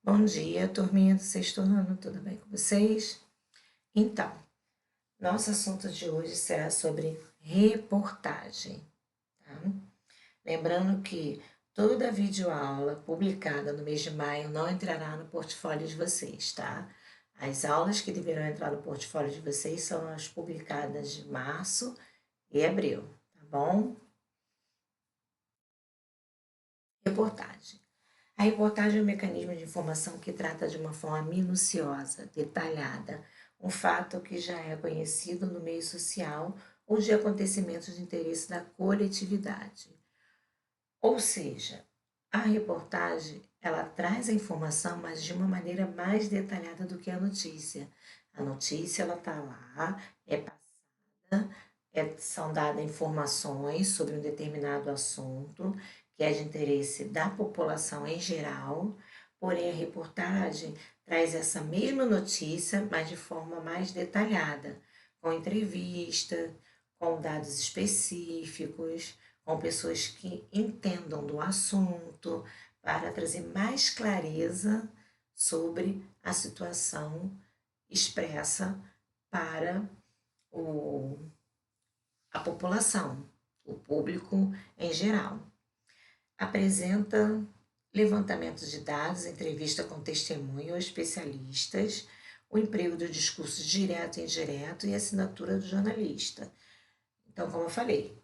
Bom dia, turminha do sexto ano, tudo bem com vocês? Então, nosso assunto de hoje será sobre reportagem, tá? Lembrando que toda videoaula publicada no mês de maio não entrará no portfólio de vocês, tá? As aulas que deverão entrar no portfólio de vocês são as publicadas de março e abril, tá bom? Reportagem. A reportagem é um mecanismo de informação que trata de uma forma minuciosa, detalhada, um fato que já é conhecido no meio social ou de acontecimentos de interesse da coletividade. Ou seja, a reportagem, ela traz a informação, mas de uma maneira mais detalhada do que a notícia. A notícia, ela está lá, é passada, são dadas informações sobre um determinado assunto, que é de interesse da população em geral, porém a reportagem traz essa mesma notícia, mas de forma mais detalhada, com entrevista, com dados específicos, com pessoas que entendam do assunto, para trazer mais clareza sobre a situação expressa para o, a população, o público em geral. Apresenta levantamentos de dados, entrevista com testemunho ou especialistas, o emprego do discurso direto e indireto e assinatura do jornalista. Então, como eu falei,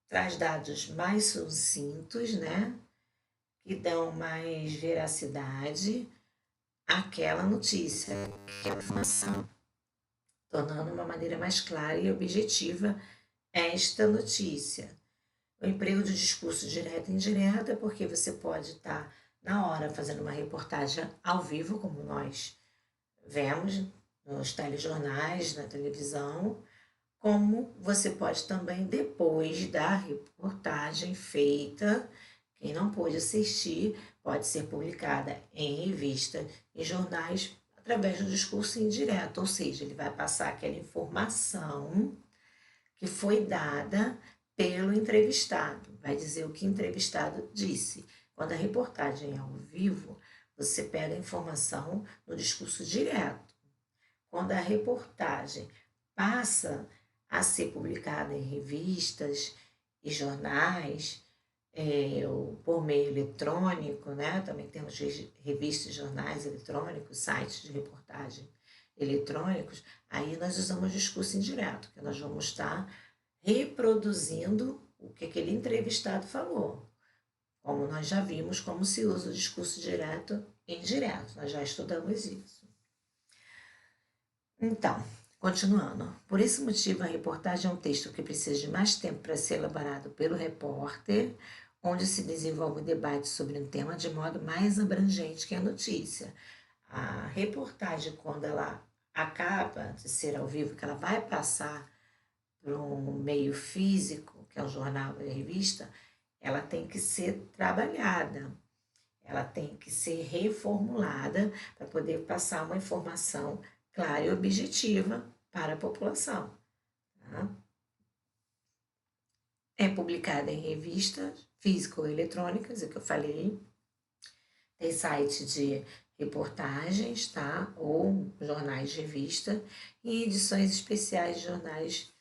traz dados mais sucintos, né? Que dão mais veracidade àquela notícia, àquela informação, tornando uma maneira mais clara e objetiva esta notícia. O emprego do discurso direto e indireto é porque você pode estar na hora fazendo uma reportagem ao vivo, como nós vemos nos telejornais, na televisão, como você pode também, depois da reportagem feita, quem não pôde assistir, pode ser publicada em revista e jornais através do discurso indireto, ou seja, ele vai passar aquela informação que foi dada pelo entrevistado, vai dizer o que o entrevistado disse. Quando a reportagem é ao vivo, você pega a informação no discurso direto. Quando a reportagem passa a ser publicada em revistas e jornais, por meio eletrônico, né? Também temos revistas, jornais eletrônicos, sites de reportagem eletrônicos, aí nós usamos discurso indireto, que nós vamos estar reproduzindo o que aquele entrevistado falou. Como nós já vimos como se usa o discurso direto e indireto, nós já estudamos isso. Então, continuando. Por esse motivo, a reportagem é um texto que precisa de mais tempo para ser elaborado pelo repórter, onde se desenvolve o debate sobre um tema de modo mais abrangente que a notícia. A reportagem, quando ela acaba de ser ao vivo, que ela vai passar para um meio físico, que é o jornal e a revista, ela tem que ser trabalhada, ela tem que ser reformulada para poder passar uma informação clara e objetiva para a população. Tá? É publicada em revistas físicas ou eletrônicas, é o que eu falei. Tem site de reportagens, tá? Ou jornais de revista e edições especiais de jornais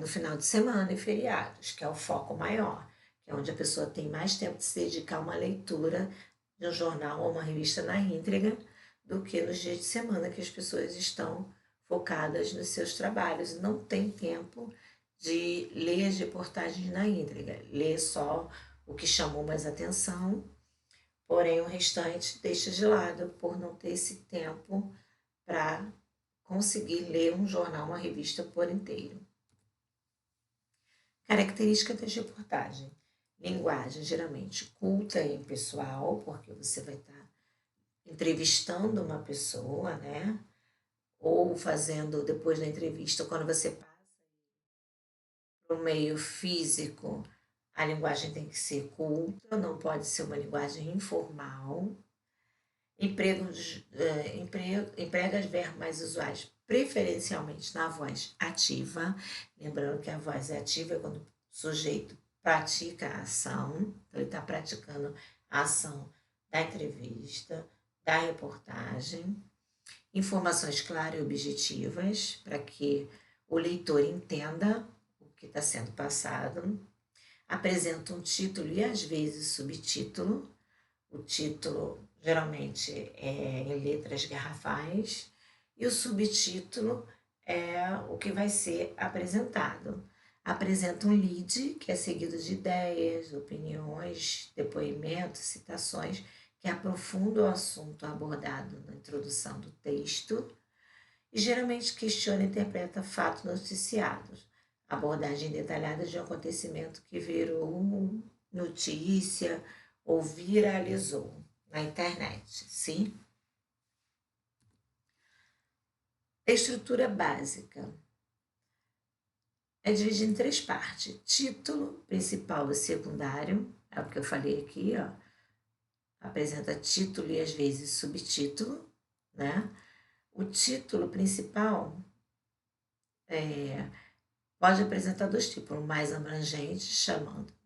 no final de semana e feriados, que é o foco maior, que é onde a pessoa tem mais tempo de se dedicar a uma leitura de um jornal ou uma revista na íntegra do que nos dias de semana que as pessoas estão focadas nos seus trabalhos e não tem tempo de ler as reportagens na íntegra, ler só o que chamou mais atenção, porém o restante deixa de lado por não ter esse tempo para conseguir ler um jornal, uma revista por inteiro. Característica das reportagens. Linguagem geralmente culta e impessoal, porque você vai estar entrevistando uma pessoa, né? Ou fazendo, depois da entrevista, quando você passa para o meio físico, a linguagem tem que ser culta, não pode ser uma linguagem informal. Emprega os verbos mais usuais, preferencialmente na voz ativa. Lembrando que a voz ativa é quando o sujeito pratica a ação, então ele está praticando a ação da entrevista. da reportagem, informações claras e objetivas para que o leitor entenda o que está sendo passado, apresenta um título e às vezes subtítulo. O título geralmente é em letras garrafais e o subtítulo é o que vai ser apresentado. Apresenta um lead, que é seguido de ideias, opiniões, depoimentos, citações, que aprofundam o assunto abordado na introdução do texto e geralmente questiona e interpreta fatos noticiados, abordagem detalhada de um acontecimento que virou notícia ou viralizou na internet, sim? A estrutura básica é dividida em três partes: título, principal e secundário, é o que eu falei aqui, ó. Apresenta título e às vezes subtítulo, né? O título principal pode apresentar dois tipos, o mais abrangente,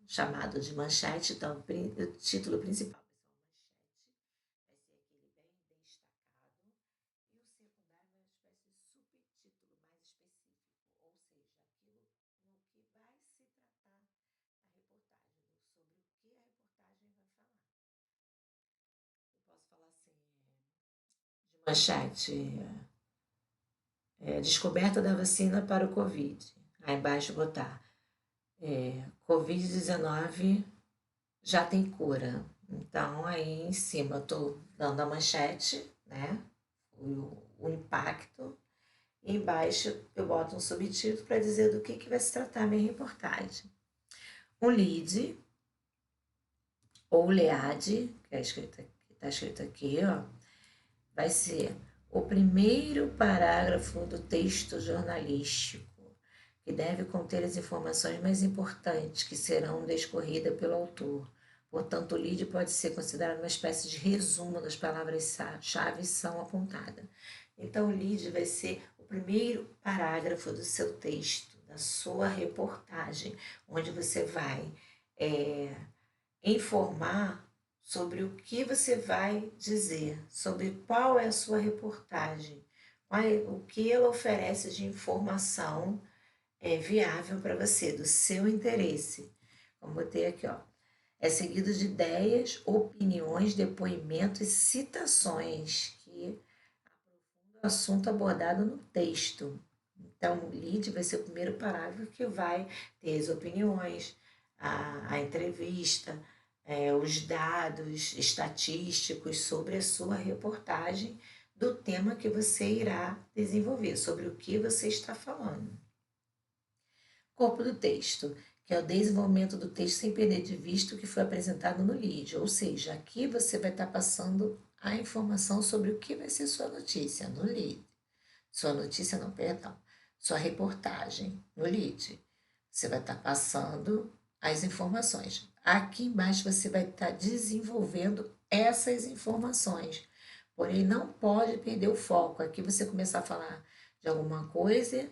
chamado de manchete, então o título principal vai ser aquele bem destacado, e o secundário é uma espécie de subtítulo mais específico, ou seja, aquilo no que vai se tratar a reportagem, sobre o que a reportagem vai falar. Eu posso falar assim, de manchete, descoberta da vacina para o Covid. Aí embaixo botar Covid-19 já tem cura. Então, aí em cima eu estou dando a manchete, né? O impacto. E embaixo eu boto um subtítulo para dizer do que vai se tratar a minha reportagem. O lead, ou lead, que está escrito aqui, ó, vai ser o primeiro parágrafo do texto jornalístico, que deve conter as informações mais importantes que serão discorridas pelo autor. Portanto, o lead pode ser considerado uma espécie de resumo das palavras-chave são apontadas. Então, o lead vai ser o primeiro parágrafo do seu texto, da sua reportagem, onde você vai informar sobre o que você vai dizer, sobre qual é a sua reportagem, o que ela oferece de informação viável para você, do seu interesse. Como botei aqui, ó. É seguido de ideias, opiniões, depoimentos e citações que aprofundam o assunto abordado no texto. Então, o lead vai ser o primeiro parágrafo que vai ter as opiniões, a entrevista, os dados estatísticos sobre a sua reportagem do tema que você irá desenvolver, sobre o que você está falando. Corpo do texto, que é o desenvolvimento do texto sem perder de vista o que foi apresentado no lead, ou seja, aqui você vai estar passando a informação sobre o que vai ser sua notícia no lead. Sua notícia não, perdão, sua reportagem no lead. Você vai estar passando as informações. Aqui embaixo você vai estar desenvolvendo essas informações. Porém, não pode perder o foco. Aqui você começar a falar de alguma coisa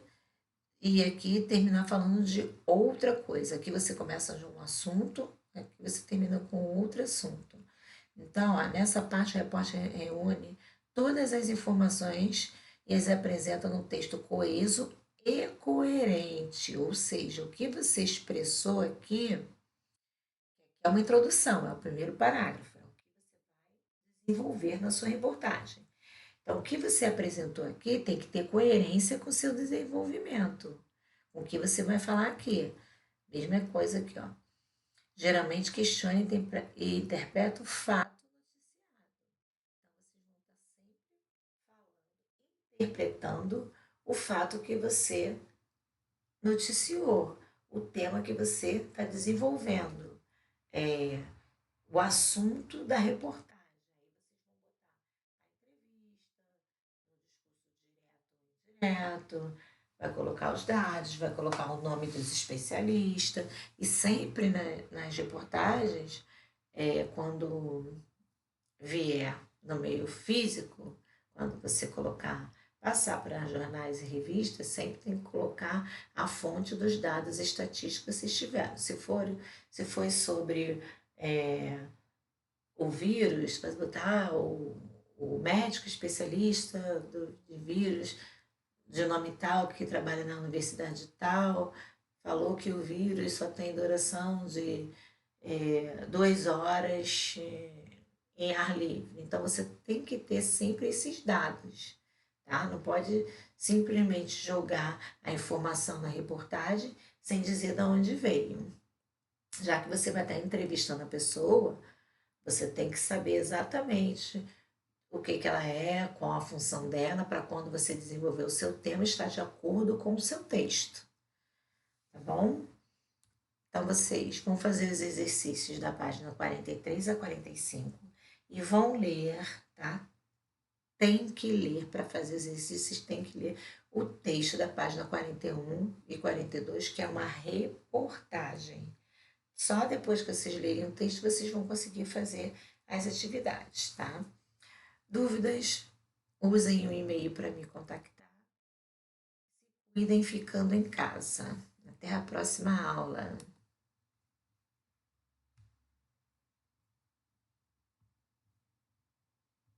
e aqui terminar falando de outra coisa. Aqui você começa de um assunto, aqui você termina com outro assunto. Então, ó, nessa parte, o repórter reúne todas as informações e as apresenta num texto coeso e coerente. Ou seja, o que você expressou aqui é uma introdução, é o primeiro parágrafo, é o que você vai desenvolver na sua reportagem. Então, o que você apresentou aqui tem que ter coerência com o seu desenvolvimento, com o que você vai falar aqui. Mesma coisa aqui, ó. Geralmente questiona e interpreta o fato interpretando o fato que você noticiou, o tema que você está desenvolvendo, o assunto da reportagem. Direto, vai colocar os dados, vai colocar o nome dos especialistas, e sempre nas reportagens, quando vier no meio físico, quando você colocar, passar para jornais e revistas, sempre tem que colocar a fonte dos dados estatísticos se estiver. Se foi sobre o vírus, vai botar o médico especialista de vírus de nome tal, que trabalha na universidade tal, falou que o vírus só tem duração de 2 horas em ar livre. Então você tem que ter sempre esses dados, tá? Não pode simplesmente jogar a informação na reportagem sem dizer de onde veio. Já que você vai estar entrevistando a pessoa, você tem que saber exatamente o que, que ela é, qual a função dela, para quando você desenvolver o seu tema estar de acordo com o seu texto, tá bom? Então vocês vão fazer os exercícios da página 43 a 45 e vão ler, tá? Tem que ler, para fazer os exercícios, tem que ler o texto da página 41 e 42, que é uma reportagem. Só depois que vocês lerem o texto, vocês vão conseguir fazer as atividades, tá? Dúvidas? Usem o e-mail para me contactar. Se cuidem ficando em casa. Até a próxima aula.